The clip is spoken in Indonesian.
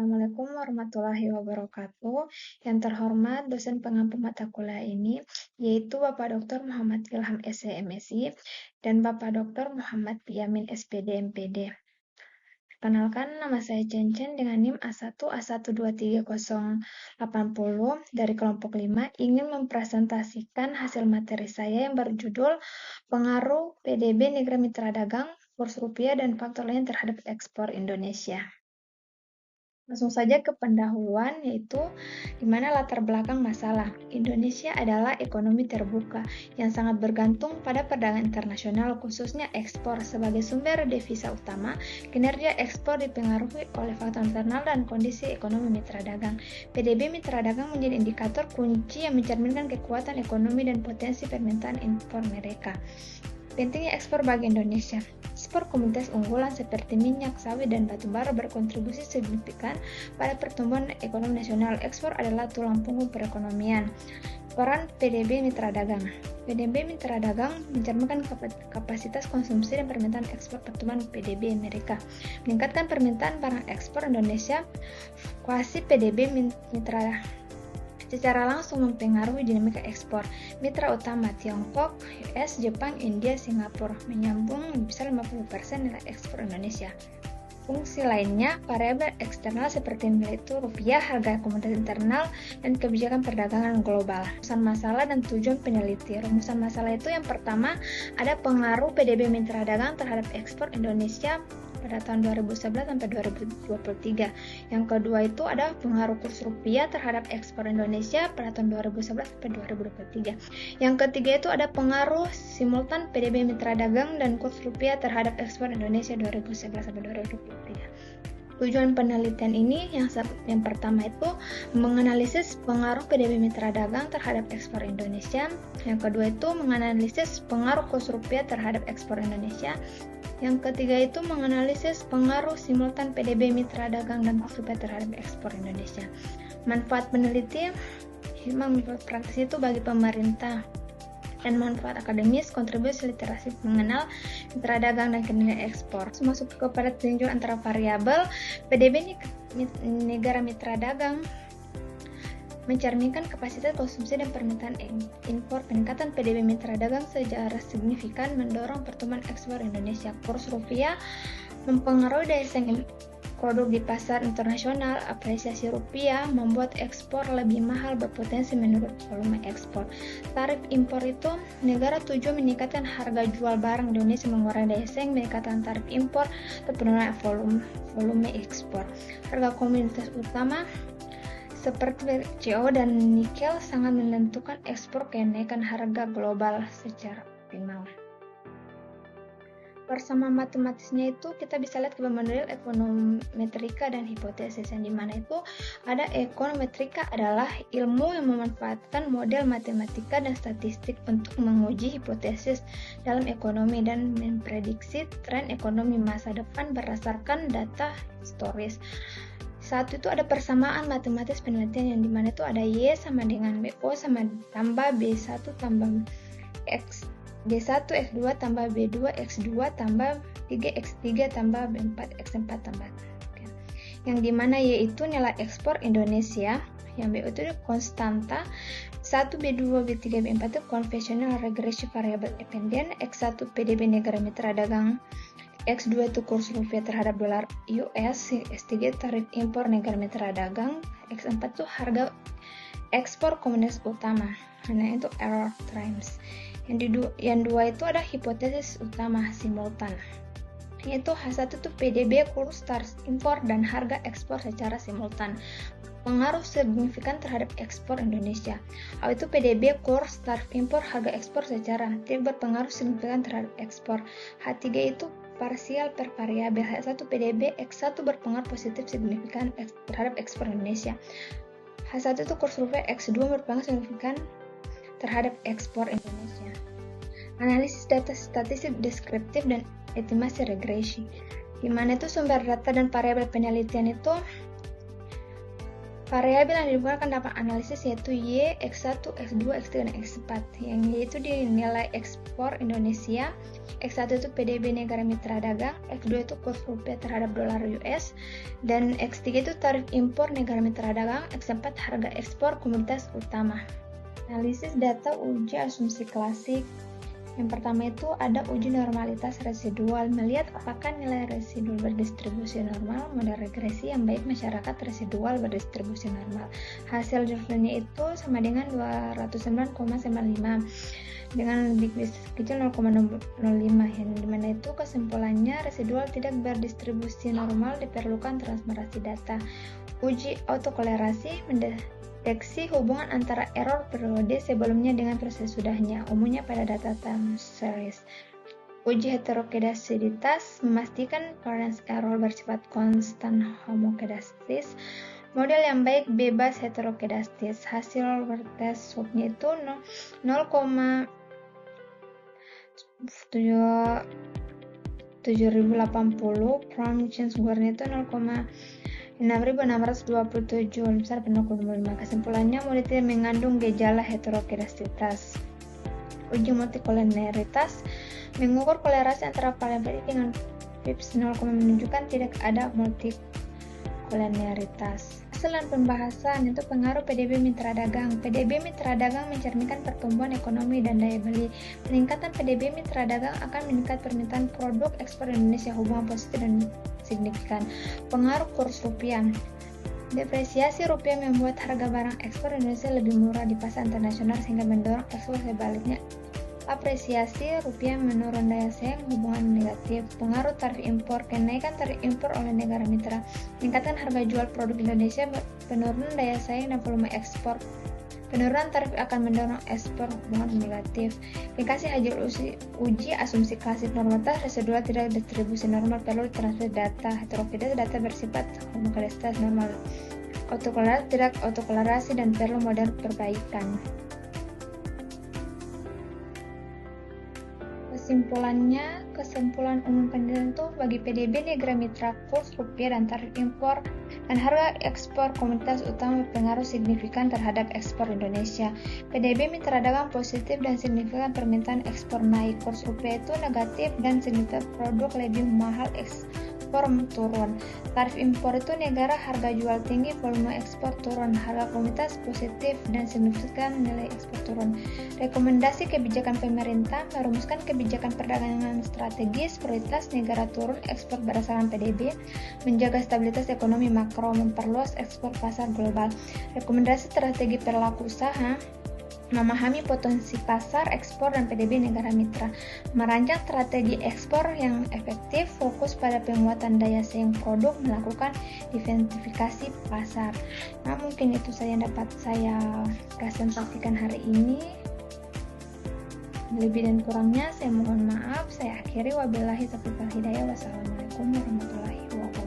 Assalamualaikum warahmatullahi wabarakatuh. Yang terhormat dosen pengampu mata kuliah ini, yaitu Bapak Dr. Muhammad Ilham SC MSI dan Bapak Dr. Muhammad Yamin SPD MPD. Perkenalkan, nama saya Cencen dengan NIM A1123080 dari kelompok 5 ingin mempresentasikan hasil materi saya yang berjudul Pengaruh PDB Negara Mitra Dagang, Kurs Rupiah, dan faktor lain terhadap ekspor Indonesia. Langsung saja ke pendahuluan, yaitu di mana latar belakang masalah. Indonesia adalah ekonomi terbuka yang sangat bergantung pada perdagangan internasional, khususnya ekspor sebagai sumber devisa utama. Kinerja ekspor dipengaruhi oleh faktor internal dan kondisi ekonomi mitra dagang. PDB mitra dagang menjadi indikator kunci yang mencerminkan kekuatan ekonomi dan potensi permintaan impor mereka. Pentingnya ekspor bagi Indonesia. Ekspor komoditas unggulan seperti minyak, sawit, dan batu bara berkontribusi signifikan pada pertumbuhan ekonomi nasional. Ekspor adalah tulang punggung perekonomian. Peran PDB mitra dagang. PDB mitra dagang mencerminkan kapasitas konsumsi dan permintaan ekspor pertumbuhan PDB Amerika. Meningkatkan permintaan barang ekspor Indonesia. Fluktuasi PDB mitra secara langsung mempengaruhi dinamika ekspor. Mitra utama Tiongkok, US, Jepang, India, Singapura menyambung lebih besar 50% nilai ekspor Indonesia. Fungsi lainnya, variabel eksternal seperti nilai tukar rupiah, harga komoditas internal, dan kebijakan perdagangan global. Rumusan masalah dan tujuan peneliti. Rumusan masalah itu yang pertama, ada pengaruh PDB mitra dagang terhadap ekspor Indonesia pada tahun 2011 sampai 2023. Yang kedua itu ada pengaruh kurs rupiah terhadap ekspor Indonesia pada tahun 2011 sampai 2023. Yang ketiga itu ada pengaruh simultan PDB mitra dagang dan kurs rupiah terhadap ekspor Indonesia 2011 sampai 2023. Tujuan penelitian ini yang pertama itu menganalisis pengaruh PDB mitra dagang terhadap ekspor Indonesia. Yang kedua itu menganalisis pengaruh kurs rupiah terhadap ekspor Indonesia. Yang ketiga itu menganalisis pengaruh simultan PDB mitra dagang dan kurs rupiah terhadap ekspor Indonesia. Manfaat peneliti, manfaat praktis itu bagi pemerintah, dan manfaat akademis, kontribusi literasi mengenal mitra dagang dan nilai ekspor. Masuk kepada tinjau antara variabel PDB negara mitra dagang mencerminkan kapasitas konsumsi dan permintaan impor. Peningkatan PDB mitra dagang secara signifikan mendorong pertumbuhan ekspor Indonesia. Kurs rupiah mempengaruhi daya saing produk di pasar internasional. Apresiasi rupiah membuat ekspor lebih mahal berpotensi menurut volume ekspor. Tarif impor itu negara tujuan meningkatkan harga jual barang Indonesia, mengurangi daya saing, meningkatkan tarif impor, terpenuhi volume ekspor. Harga komoditas utama seperti CO dan nikel sangat menentukan ekspor. Kenaikan harga global secara optimal. Bersama matematisnya itu kita bisa lihat ke model ekonometrika dan hipotesis, yang dimana itu ada ekonometrika adalah ilmu yang memanfaatkan model matematika dan statistik untuk menguji hipotesis dalam ekonomi dan memprediksi tren ekonomi masa depan berdasarkan data historis. Satu itu ada persamaan matematis penelitian, yang dimana itu ada Y sama dengan BO sama tambah B1 tambah X B1 X2 tambah B2 X2 tambah 3X3 tambah B4 X4 tambah. Yang dimana Y itu nilai ekspor Indonesia, yang BO itu konstanta, 1 B2 B3 B4 itu konvensional regresi variabel dependen, X1 PDB negara mitra dagang, X2 itu kurs rupiah terhadap dolar US, X3 tarif impor negara mitra dagang, X4 itu harga ekspor komoditas utama. Nah, itu error times. Yang dua itu ada hipotesis utama simultan, yaitu H1 itu PDB kurs tarif impor dan harga ekspor secara simultan. Pengaruh signifikan terhadap ekspor Indonesia. Hal itu PDB kurs tarif impor harga ekspor secara tidak berpengaruh signifikan terhadap ekspor. H3 itu parsial per variabel. H1 PDB X1 berpengaruh positif signifikan terhadap ekspor Indonesia. H1 itu kurs rupiah, X2 berpengaruh signifikan terhadap ekspor Indonesia. Analisis data statistik deskriptif dan estimasi regresi, di mana itu sumber data dan variabel penelitian itu Variabel yang digunakan dalam analisis yaitu Y, X1, X2, X3, dan X4. Yang Y itu dinilai ekspor Indonesia, X1 itu PDB negara mitra dagang, X2 itu kurs rupiah terhadap dolar US, dan X3 itu tarif impor negara mitra dagang, X4 harga ekspor komoditas utama. Analisis data uji asumsi klasik. Yang pertama itu ada uji normalitas residual, melihat apakah nilai residual berdistribusi normal, model regresi yang baik masyarakat residual berdistribusi normal. Hasil surveinya itu sama dengan 209,95 dengan lebih kecil 0,05, yang dimana itu kesimpulannya residual tidak berdistribusi normal, diperlukan transparansi data. Uji autokolerasi mendeteksi hubungan antara error periode sebelumnya dengan proses sudahnya, umumnya pada data time series. Uji heterokedasitas memastikan toleransi error bersifat konstan homokedastis. Model yang baik bebas heterokedastis. Hasil bertes swabnya itu 0,7080, prime change score-nya itu 6.627, besar 0,5. Kesimpulannya, model tidak mengandung gejala heterokedasitas. Uji multikoleneritas mengukur kolerasi antara variabel dengan Phipps 0, menunjukkan tidak ada multikoleneritas. Hasil dan pembahasan itu pengaruh PDB mitra dagang. PDB mitra dagang mencerminkan pertumbuhan ekonomi dan daya beli. Peningkatan PDB mitra dagang akan meningkat permintaan produk ekspor Indonesia, hubungan positif dan signifikan. Pengaruh kurs rupiah. Depresiasi rupiah membuat harga barang ekspor Indonesia lebih murah di pasar internasional sehingga mendorong ekspor. Sebaliknya, apresiasi rupiah menurun daya saing, hubungan negatif. Pengaruh tarif impor. Kenaikan tarif impor oleh negara mitra meningkatkan harga jual produk Indonesia, penurunan daya saing dan volume ekspor. Penurunan tarif akan mendorong ekspor, hubungan negatif. Aplikasi hasil uji asumsi klasik. Normalitas residual tidak distribusi normal, perlu transfer data. Heterogeneous data bersifat homogeneous normal. Autokolerasi tidak autokolerasi dan perlu model perbaikan. Kesimpulan umum penelitian itu bagi PDB negara mitra, kurs rupiah dan tarif impor dan harga ekspor komoditas utama berpengaruh signifikan terhadap ekspor Indonesia. PDB mitra dagang positif dan signifikan permintaan ekspor naik, kurs rupiah itu negatif dan signifikan produk lebih mahal ekspor turun. Tarif impor itu negara harga jual tinggi, volume ekspor turun. Harga komoditas positif dan signifikan nilai ekspor turun. Rekomendasi kebijakan pemerintah merumuskan kebijakan perdagangan strategis, prioritas negara turun ekspor berdasarkan PDB, menjaga stabilitas ekonomi makro, memperluas ekspor pasar global. Rekomendasi strategi perilaku usaha, memahami potensi pasar ekspor dan PDB negara mitra, merancang strategi ekspor yang efektif, fokus pada penguatan daya saing produk, melakukan diversifikasi pasar. Nah, mungkin itu saja yang dapat saya presentasikan hari ini. Lebih dan kurangnya saya mohon maaf. Saya akhiri, wabillahi taufiq wal hidayah. Wassalamualaikum warahmatullahi wabarakatuh.